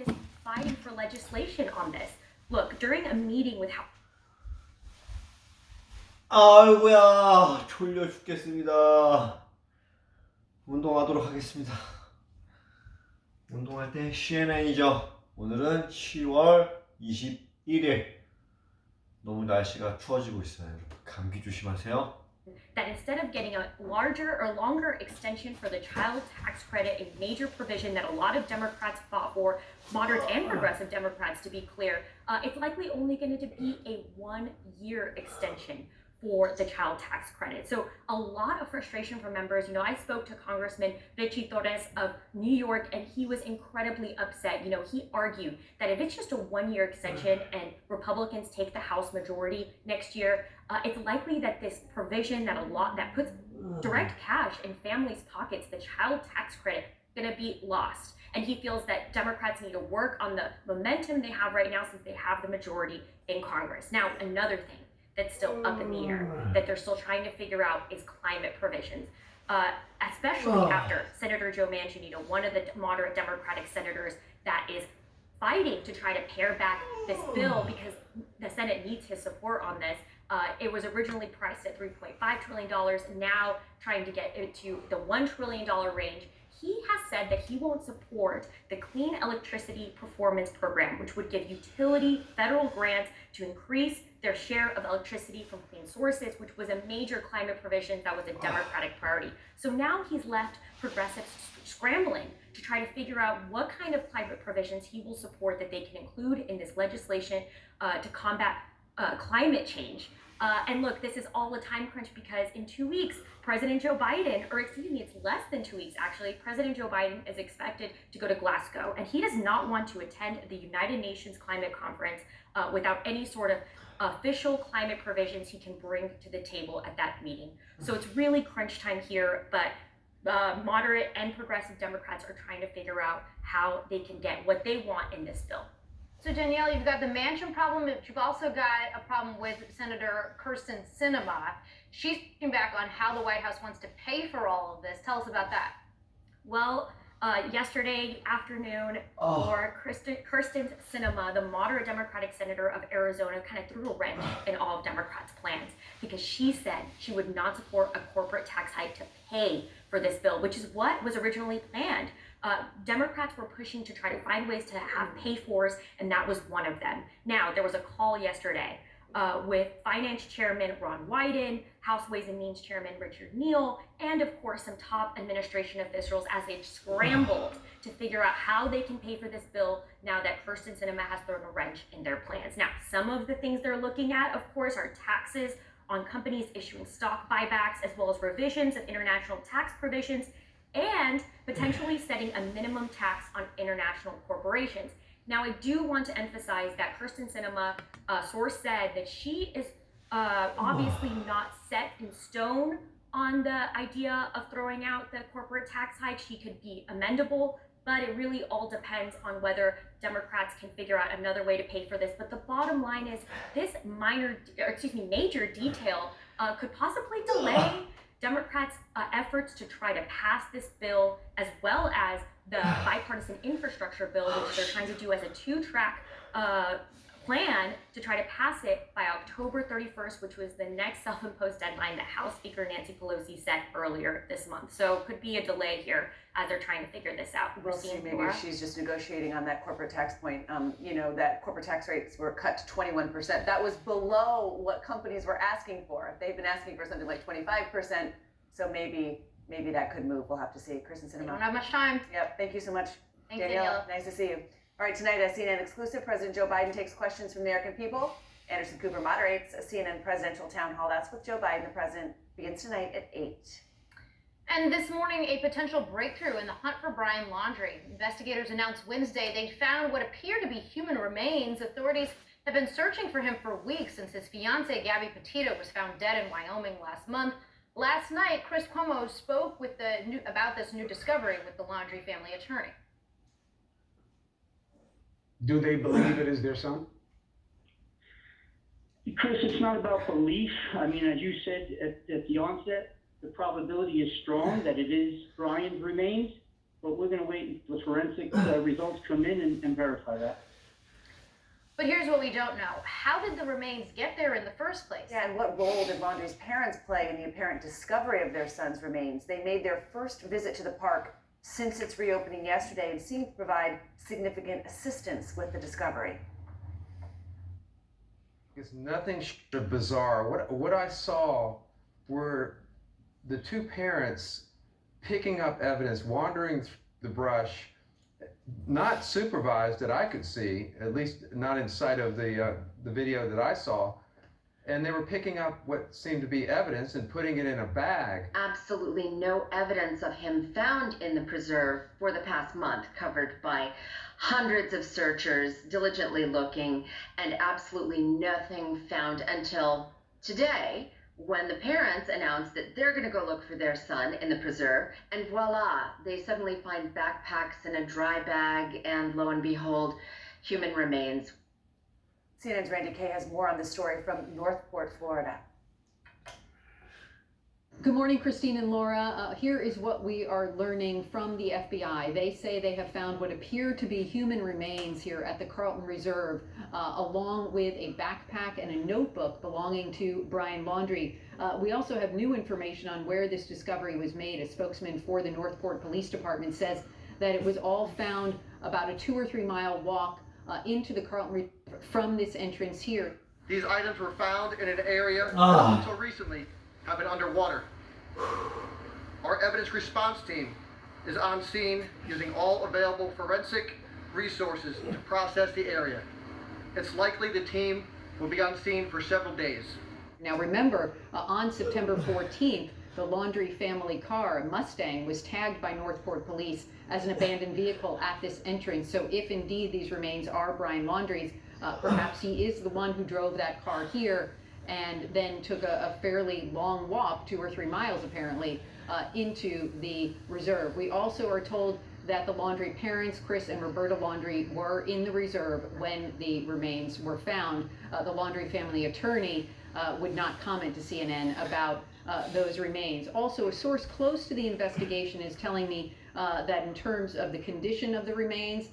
office fighting for legislation on this. Look, during a meeting with 아이고야, 졸려 죽겠습니다. 운동하도록 하겠습니다. 운동할 때 CNN이죠. 오늘은 10월 21일. 너무 날씨가 추워지고 있어요. 여러분, 감기 조심하세요. that instead of getting a larger or longer extension for the child tax credit, a major provision that a lot of Democrats fought for, moderates and progressive Democrats to be clear, it's likely only going to be a 1-year extension for the child tax credit. So a lot of frustration from members. You know, I spoke to Congressman Richie Torres of New York, and he was incredibly upset. You know, he argued that if it's just a 1-year extension and Republicans take the House majority next year, it's likely that this provision that puts direct cash in families' pockets, the child tax credit, going to be lost. And he feels that Democrats need to work on the momentum they have right now since they have the majority in Congress. Now, another thing that's still up in the air that they're still trying to figure out is climate provisions, especially after Senator Joe Manchin, you know, one of the moderate Democratic senators that is fighting to try to pare back this bill because the Senate needs his support on this. It was originally priced at $3.5 trillion, now trying to get it to the $1 trillion range. He has said that he won't support the Clean Electricity Performance Program, which would give utility federal grants to increase their share of electricity from clean sources, which was a major climate provision that was a Democratic priority. So now he's left progressives scrambling to try to figure out what kind of climate provisions he will support that they can include in this legislation to combat climate change. And look, this is all a time crunch because in 2 weeks, President Joe Biden, or excuse me, it's less than 2 weeks actually, President Joe Biden is expected to go to Glasgow, and he does not want to attend the United Nations Climate Conference without any sort of official climate provisions he can bring to the table at that meeting. So it's really crunch time here, but moderate and progressive Democrats are trying to figure out how they can get what they want in this bill. So Danielle, you've got the Manchin problem, but you've also got a problem with Senator Kyrsten Sinema. She's pushing back on how the White House wants to pay for all of this. Tell us about that. Well, yesterday afternoon, Kyrsten Sinema, the moderate Democratic senator of Arizona, kind of threw a wrench in all of Democrats' plans because she said she would not support a corporate tax hike to pay for this bill, which is what was originally planned. Democrats were pushing to try to find ways to have pay-fors, and that was one of them. Now, there was a call yesterday with Finance Chairman Ron Wyden, House Ways and Means Chairman Richard Neal, and of course some top administration officials as they've scrambled to figure out how they can pay for this bill now that Kyrsten Sinema has thrown a wrench in their plans. Now, some of the things they're looking at, of course, are taxes on companies issuing stock buybacks, as well as revisions of international tax provisions, and potentially setting a minimum tax on international corporations. Now, I do want to emphasize that Kyrsten Sinema, source said that she is obviously not set in stone on the idea of throwing out the corporate tax hike. She could be amendable, but it really all depends on whether Democrats can figure out another way to pay for this. But the bottom line is this major detail could possibly delay Democrats' efforts to try to pass this bill, as well as the bipartisan infrastructure bill, which they're trying to do as a 2-track plan to try to pass it by October 31st, which was the next self-imposed deadline that House Speaker Nancy Pelosi set earlier this month. So could be a delay here as they're trying to figure this out. We'll see. Maybe she's just negotiating on that corporate tax point. You know, that corporate tax rates were cut to 21%. That was below what companies were asking for. They've been asking for something like 25%. So maybe that could move. We'll have to see. Kyrsten Sinema. We don't have much time. Yep. Thank you so much, Thanks, Danielle. Nice to see you. All right, tonight at CNN Exclusive, President Joe Biden takes questions from the American people. Anderson Cooper moderates a CNN presidential town hall. That's with Joe Biden, the president. Begins tonight at 8. And this morning, a potential breakthrough in the hunt for Brian Laundrie. Investigators announced Wednesday they found what appear to be human remains. Authorities have been searching for him for weeks since his fiancée, Gabby Petito, was found dead in Wyoming last month. Last night, Chris Cuomo spoke about this new discovery with the Laundrie family attorney. Do they believe it is their son? Chris, it's not about belief. I mean, as you said at the onset, the probability is strong that it is Brian's remains. but we're going to wait until the forensic results come in and verify that. But here's what we don't know. How did the remains get there in the first place? Yeah, and what role did Laundrie's parents play in the apparent discovery of their son's remains? They made their first visit to the park since its reopening yesterday and seemed to provide significant assistance with the discovery. It's nothing short of bizarre. What I saw were the two parents picking up evidence, wandering through the brush, not supervised that I could see, at least not inside of the video that I saw, and they were picking up what seemed to be evidence and putting it in a bag. Absolutely no evidence of him found in the preserve for the past month, covered by hundreds of searchers diligently looking, and absolutely nothing found until today, when the parents announced that they're going to go look for their son in the preserve, and voila, they suddenly find backpacks in a dry bag, and lo and behold, human remains. CNN's Randy Kay has more on this story from Northport, Florida. Good morning, Christine and Laura. Here is what we are learning from the FBI. They say they have found what appear to be human remains here at the Carlton Reserve, along with a backpack and a notebook belonging to Brian Laundrie. We also have new information on where this discovery was made. A spokesman for the Northport Police Department says that it was all found about a 2 or 3 mile walk into the Carlton Reserve from this entrance here. These items were found in an area that until recently have been underwater. Our evidence response team is on scene using all available forensic resources to process the area. It's likely the team will be on scene for several days. Now remember, on September 14th, the Laundrie family car, a Mustang, was tagged by Northport Police as an abandoned vehicle at this entrance. So if indeed these remains are Brian Laundrie's, perhaps he is the one who drove that car here and then took a fairly long walk, 2 or 3 miles apparently, into the reserve. We also are told that the Laundrie parents, Chris and Roberta Laundrie, were in the reserve when the remains were found. The Laundrie family attorney would not comment to CNN about those remains. Also, a source close to the investigation is telling me that in terms of the condition of the remains,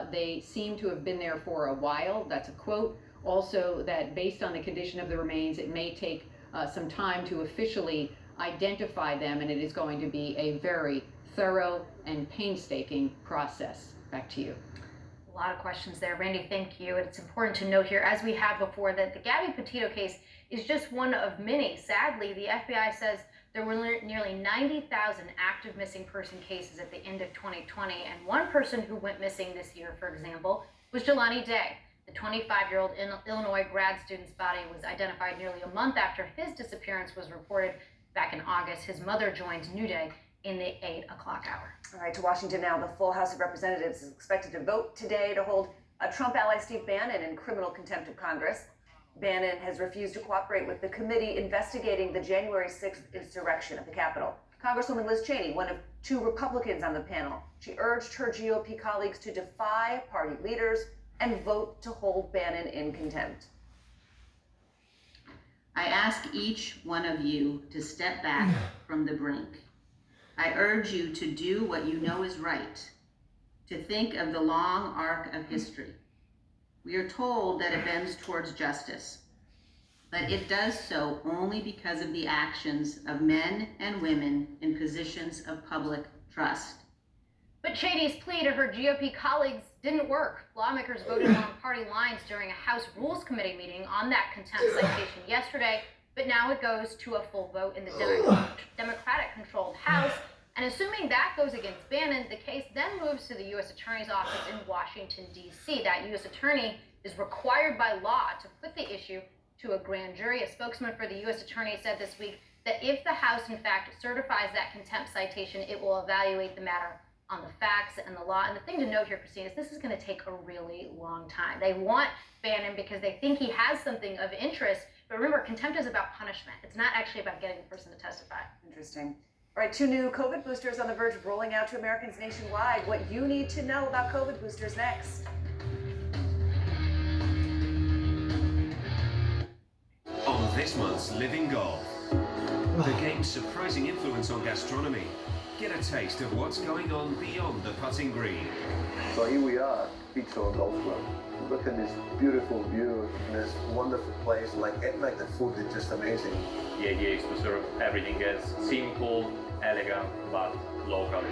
they seem to have been there for a while. That's a quote. Also, that based on the condition of the remains, it may take some time to officially identify them, and it is going to be a very thorough and painstaking process. Back to you. A lot of questions there. Randy, thank you. It's important to note here, as we have before, that the Gabby Petito case is just one of many. Sadly, the FBI says there were nearly 90,000 active missing person cases at the end of 2020, and one person who went missing this year, for example, was Jelani Day. The 25-year-old Illinois grad student's body was identified nearly a month after his disappearance was reported back in August. His mother joins New Day in the 8 o'clock hour. All right, to Washington now. The full House of Representatives is expected to vote today to hold a Trump ally Steve Bannon in criminal contempt of Congress. Bannon has refused to cooperate with the committee investigating the January 6th insurrection at the Capitol. Congresswoman Liz Cheney, one of 2 Republicans on the panel, she urged her GOP colleagues to defy party leaders and vote to hold Bannon in contempt. I ask each one of you to step back from the brink. I urge you to do what you know is right, to think of the long arc of history. We are told that it bends towards justice, but it does so only because of the actions of men and women in positions of public trust. But Cheney's plea to her GOP colleagues didn't work. Lawmakers voted along party lines during a House Rules Committee meeting on that contempt citation yesterday, but now it goes to a full vote in the Democratic-controlled House. And assuming that goes against Bannon, the case then moves to the U.S. Attorney's Office in Washington, D.C. That U.S. Attorney is required by law to put the issue to a grand jury. A spokesman for the U.S. Attorney said this week that if the House, in fact, certifies that contempt citation, it will evaluate the matter on the facts and the law. And the thing to note here, Christine, is this is going to take a really long time. They want Bannon because they think he has something of interest. But remember, contempt is about punishment. It's not actually about getting the person to testify. Interesting. All right, 2 new COVID boosters on the verge of rolling out to Americans nationwide. What you need to know about COVID boosters next. On this month's Living Golf, the game's surprising influence on gastronomy, Get a taste of what's going on beyond the putting green. So here we are, Beachshore Golf Club. Look at this beautiful view in this wonderful place. Like the food is just amazing. The idea is to serve everything as simple, elegant, but local.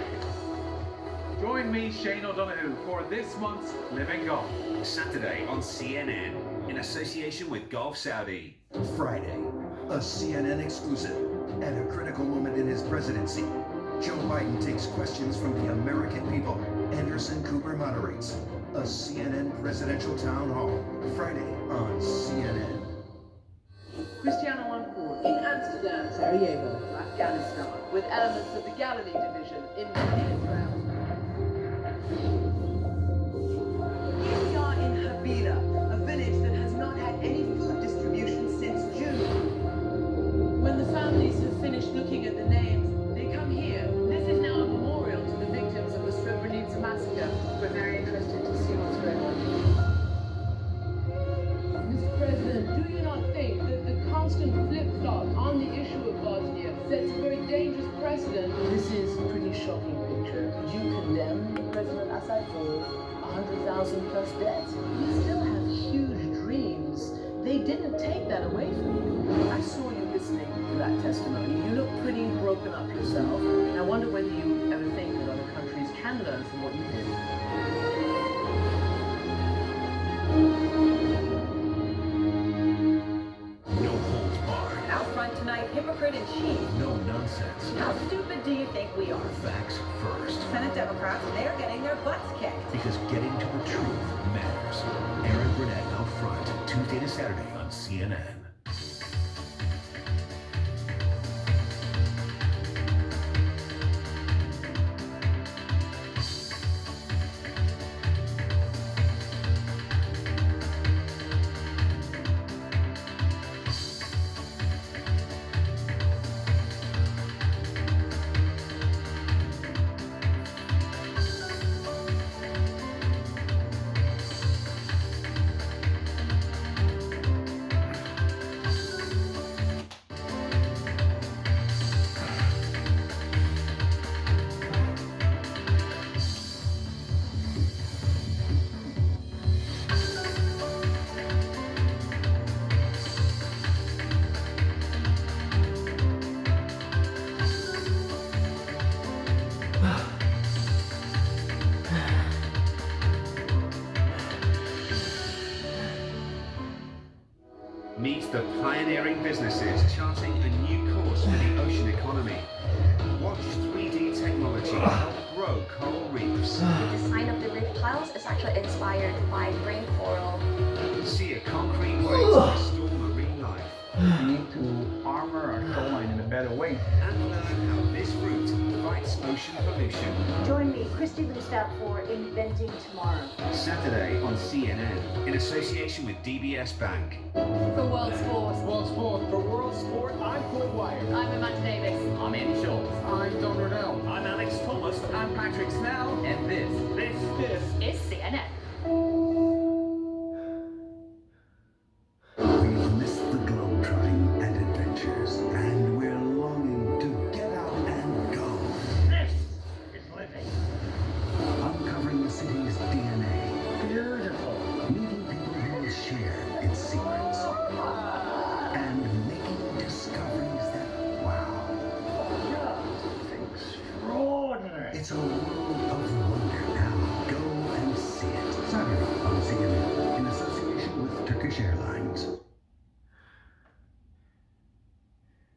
Join me, Shane O'Donoghue, for this month's Living Golf. Saturday on CNN in association with Golf Saudi. Friday, a CNN exclusive. At a critical moment in his presidency, Joe Biden takes questions from the American people. Anderson Cooper moderates a CNN presidential town hall. Friday on CNN. Cristiano Amanpour in Amsterdam, Sarajevo, Afghanistan, with elements of the Galilee division in Israel. Here we are in Habila, a village that has not had any food distribution since June. When the families have finished looking at the names, they come here. This is now a memorial to the victims of the Srebrenica massacre. We're very interested to see what's going on. Mr. President, do you not think that the constant flip-flop on the issue of Bosnia sets a very dangerous precedent? This is a pretty shocking picture. Could you condemn President Assad for 100,000 plus deaths? You still have huge dreams. They didn't take that away from you. I saw you listening to that testimony. You look pretty broken up yourself. And I wonder whether you ever think that other countries can learn from what you did. No holds barred. Out front tonight, hypocrite in chief. No nonsense. How stupid do you think we are? Facts first. Senate Democrats, they are getting their butts kicked. Because getting to the truth matters. Aaron Burnett out front, Tuesday to Saturday on CNN. Meet the pioneering businesses charting a new course for the ocean economy. Watch 3D technology help grow coral reefs. The design of the reef tiles is actually inspired by green coral. See a concrete way to restore marine life. We need to armor our shoreline in a better way. And learn how this route fights ocean pollution. Join me, Christy Lustad, for Inventing Tomorrow. Saturday on CNN in association with DBS Bank. For World Sport. World Sport. For World Sport, I'm Paul Wire. I'm Amanda Davis. I'm Andy Schultz. I'm Don Riddell. I'm Alex Thomas. I'm Patrick Snell. And this Is CNN. We've missed the globetrotting and adventures, and we're longing to get out and go. This is living. Uncovering the city's DNA, Beautiful. meeting people who will share its secrets, and making discoveries that wow. Just extraordinary. It's a world of wonder now. Go and see it. Saturday on CNN in association with Turkish Airlines.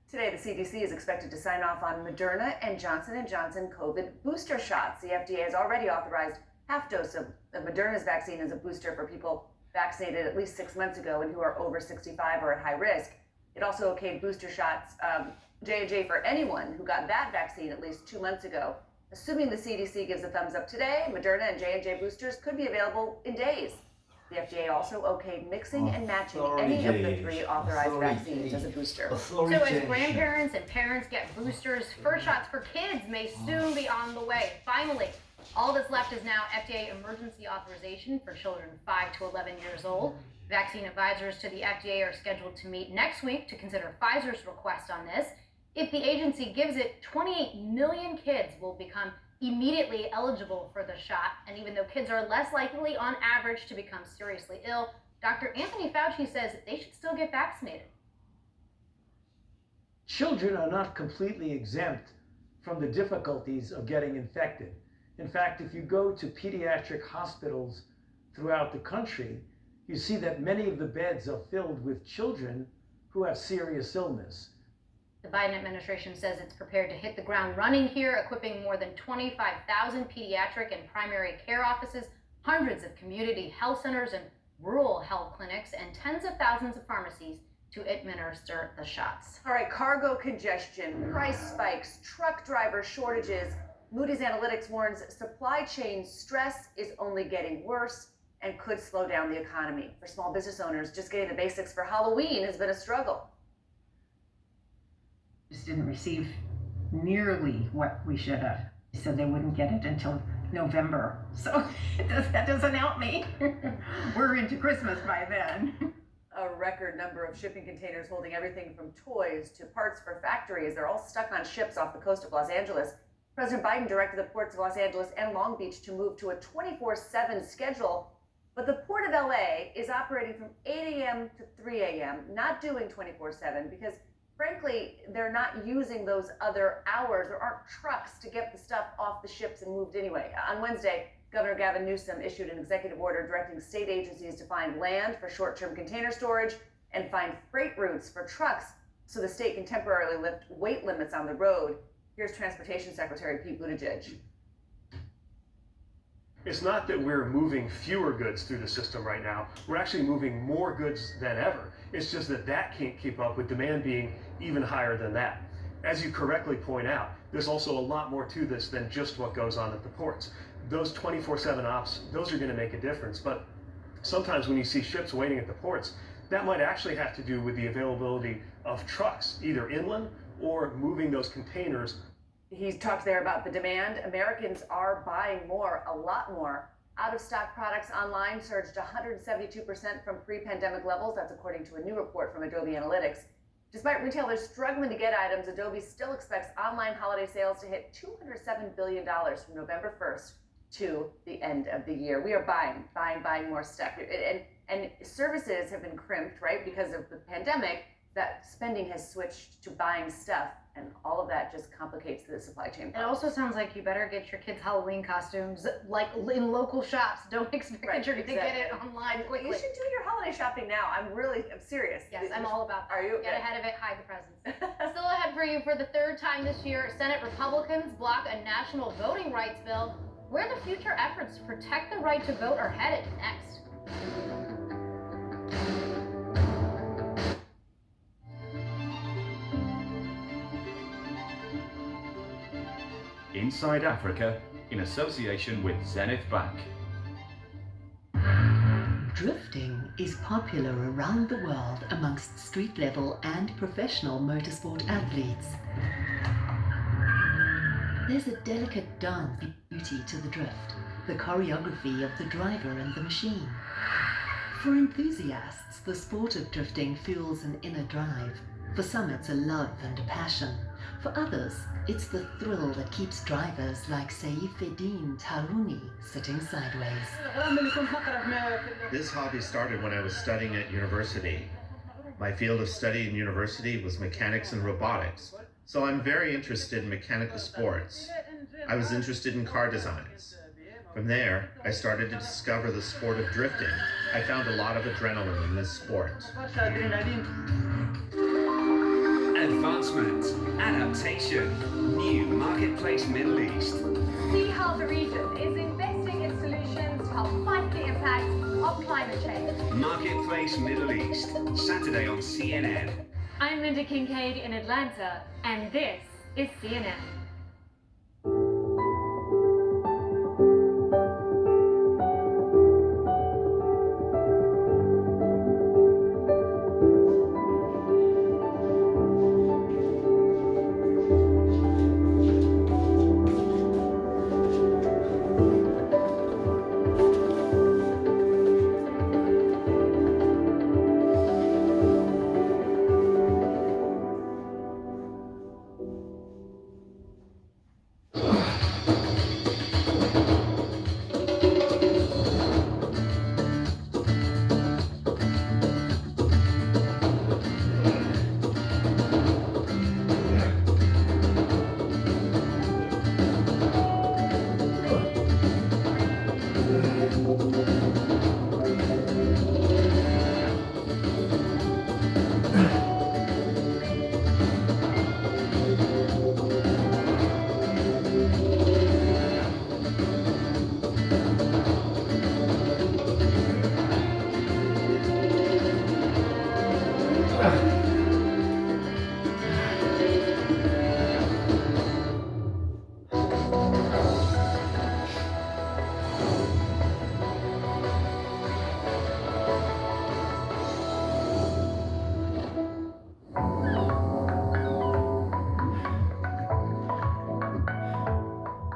Today, the CDC is expected to sign off on Moderna and Johnson & Johnson COVID booster shots. The FDA has already authorized half dose of Moderna's vaccine as a booster for people vaccinated at least 6 months ago and who are over 65 or at high risk. It also okayed booster shots, J&J, for anyone who got that vaccine at least 2 months ago. Assuming the CDC gives a thumbs up today, Moderna and J&J boosters could be available in days. The FDA also okayed mixing and matching any of the 3 authorized vaccines as a booster. So as grandparents and parents get boosters, first shots for kids may soon be on the way. Finally, all that's left is now FDA emergency authorization for children 5 to 11 years old. Vaccine advisors to the FDA are scheduled to meet next week to consider Pfizer's request on this. If the agency gives it, 28 million kids will become immediately eligible for the shot. And even though kids are less likely on average to become seriously ill, Dr. Anthony Fauci says they should still get vaccinated. Children are not completely exempt from the difficulties of getting infected. In fact, if you go to pediatric hospitals throughout the country, you see that many of the beds are filled with children who have serious illness. The Biden administration says it's prepared to hit the ground running here, equipping more than 25,000 pediatric and primary care offices, hundreds of community health centers and rural health clinics, and tens of thousands of pharmacies to administer the shots. All right, cargo congestion, price spikes, truck driver shortages. Moody's Analytics warns supply chain stress is only getting worse and could slow down the economy. For small business owners, just getting the basics for Halloween has been a struggle. Just didn't receive nearly what we should have. They said they wouldn't get it until November. So that doesn't help me. We're into Christmas by then. A record number of shipping containers holding everything from toys to parts for factories. They're all stuck on ships off the coast of Los Angeles. President Biden directed the ports of Los Angeles and Long Beach to move to a 24/7 schedule. But the Port of LA is operating from 8 a.m. to 3 a.m., not doing 24/7 because frankly, they're not using those other hours. There aren't trucks to get the stuff off the ships and moved anyway. On Wednesday, Governor Gavin Newsom issued an executive order directing state agencies to find land for short-term container storage and find freight routes for trucks so the state can temporarily lift weight limits on the road. Here's Transportation Secretary Pete Buttigieg. It's not that we're moving fewer goods through the system right now. We're actually moving more goods than ever. It's just that can't keep up with demand being even higher than that. As you correctly point out, there's also a lot more to this than just what goes on at the ports. Those 24/7 ops, those are going to make a difference. But sometimes when you see ships waiting at the ports, that might actually have to do with the availability of trucks, either inland or moving those containers. He talked there about the demand. Americans are buying more, a lot more. Out-of-stock products online surged 172% from pre-pandemic levels. That's according to a new report from Adobe Analytics. Despite retailers struggling to get items, Adobe still expects online holiday sales to hit $207 billion from November 1st to the end of the year. We are buying more stuff. And services have been crimped, right? Because of the pandemic, that spending has switched to buying stuff. And all of that just complicates the supply chain It also sounds like you better get your kids' Halloween costumes like in local shops. Don't expect to get it online quickly. You should do your holiday shopping now. I'm serious. Yes, I'm all about that. Are you? Get ahead of it, hide the presents. Still ahead for you for the third time this year, Senate Republicans block a national voting rights bill. Where the future efforts to protect the right to vote are headed next. Inside Africa, in association with Zenith Bank. Drifting is popular around the world amongst street-level and professional motorsport athletes. There's a delicate dance beauty to the drift, the choreography of the driver and the machine. For enthusiasts, the sport of drifting fuels an inner drive. For some, it's a love and a passion. For others, it's the thrill that keeps drivers like Saifeddin Taruni sitting sideways. This hobby started when I was studying at university. My field of study in university was mechanics and robotics, so I'm very interested in mechanical sports. I was interested in car designs. From there, I started to discover the sport of drifting. I found a lot of adrenaline in this sport. Advancement, adaptation, new Marketplace Middle East. See how the region is investing in solutions to help fight the impact of climate change. Marketplace Middle East, Saturday on CNN. I'm Linda Kincaid in Atlanta, and this is CNN.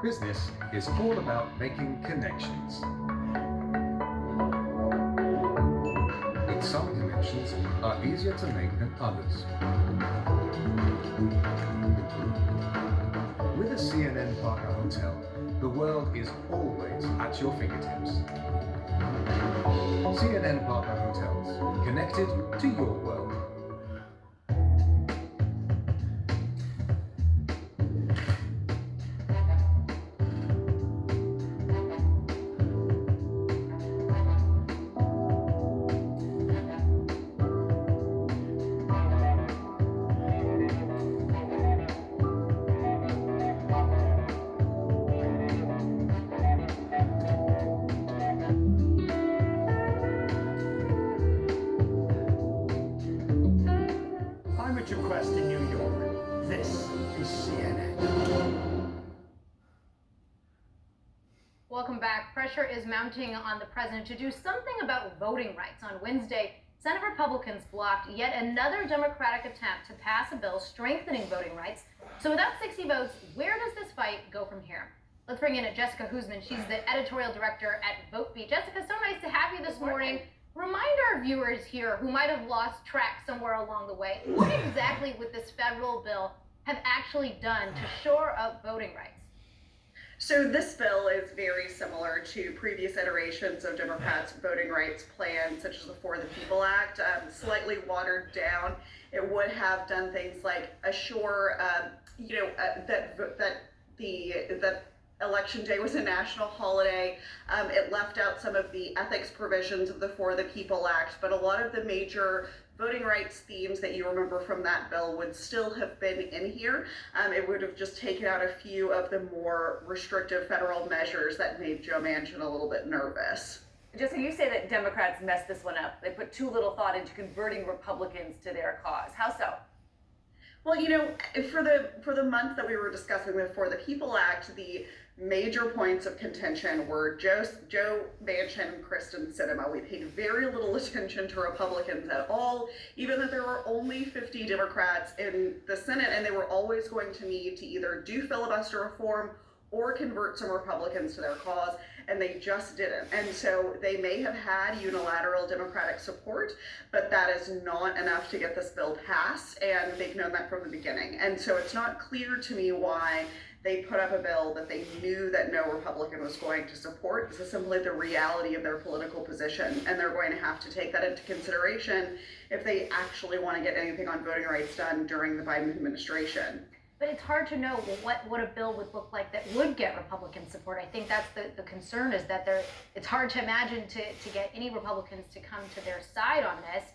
business is all about making connections. But some connections are easier to make than others. With a CNN partner hotel, the world is always at your fingertips. CNN Partner Hotels, connected to your world. I'm Richard Quest in New York. This is CNN. Welcome back. Pressure is mounting on the president to do something about voting rights. On Wednesday, Senate Republicans blocked yet another Democratic attempt to pass a bill strengthening voting rights. So without 60 votes, where does this fight go from here? Let's bring in Jessica Huseman. She's the editorial director at VoteBeat. Jessica, so nice to have you this morning. Remind our viewers here who might have lost track somewhere along the way, what exactly would this federal bill have actually done to shore up voting rights? So this bill is very similar to previous iterations of Democrats' voting rights plans, such as the For the People Act, slightly watered down. It would have done things like assure, that Election Day was a national holiday. It left out some of the ethics provisions of the For the People Act, but a lot of the major voting rights themes that you remember from that bill would still have been in here. It would have just taken out a few of the more restrictive federal measures that made Joe Manchin a little bit nervous. Jessica, you say that Democrats messed this one up. They put too little thought into converting Republicans to their cause. How so? Well, for the month that we were discussing the For the People Act, the major points of contention were Joe Manchin and Kristen Sinema. We paid very little attention to Republicans at all, even though there were only 50 Democrats in the Senate, and they were always going to need to either do filibuster reform or convert some Republicans to their cause, and they just didn't. And so they may have had unilateral Democratic support, but that is not enough to get this bill passed, and they've known that from the beginning. And so it's not clear to me why they put up a bill that they knew that no Republican was going to support. This is simply the reality of their political position, and they're going to have to take that into consideration if they actually want to get anything on voting rights done during the Biden administration. But it's hard to know what a bill would look like that would get Republican support. I think that's the concern, is that it's hard to imagine to get any Republicans to come to their side on this.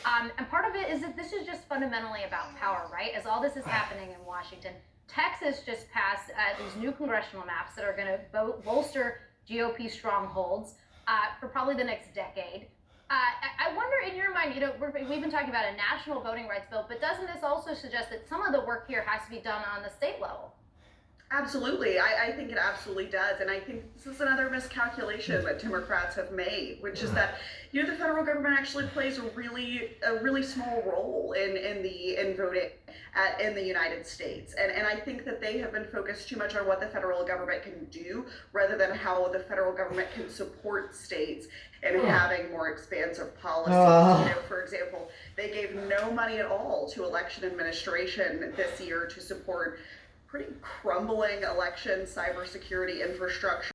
And part of it is that this is just fundamentally about power, right? As all this is happening in Washington, Texas just passed these new congressional maps that are going to bolster GOP strongholds for probably the next decade. I wonder, in your mind, we've been talking about a national voting rights bill, but doesn't this also suggest that some of the work here has to be done on the state level? Absolutely. I think it absolutely does. And I think this is another miscalculation that Democrats have made, which is that, the federal government actually plays a really small role in voting in the United States. And I think that they have been focused too much on what the federal government can do rather than how the federal government can support states in having more expansive policies. For example, they gave no money at all to election administration this year to support pretty crumbling election cybersecurity infrastructure.